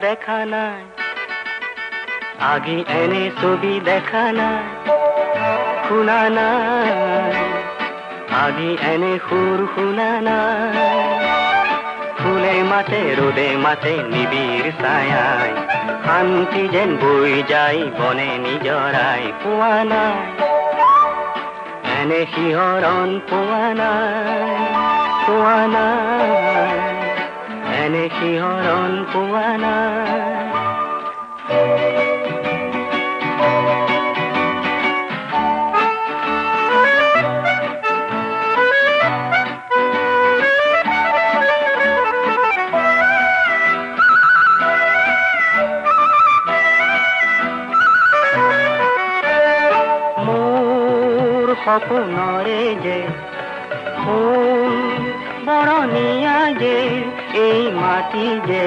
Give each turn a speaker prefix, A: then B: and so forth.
A: দেখা নাই আগে এনে ছবি দেখা নাই শুনা নাই আগে এনে সুর শুনা নাই ফুলে মাতে রোদে মাতে নিবিড় ছায়ায় শান্তি যেন বৈ যায় বনে নিজৰাই পোৱা নাই এনে শিহৰণ পোৱা নাই এনে শিহৰণ পোৱা নাই সপোনৰে যে ফুল বৰণীয়া যে এই মাটি যে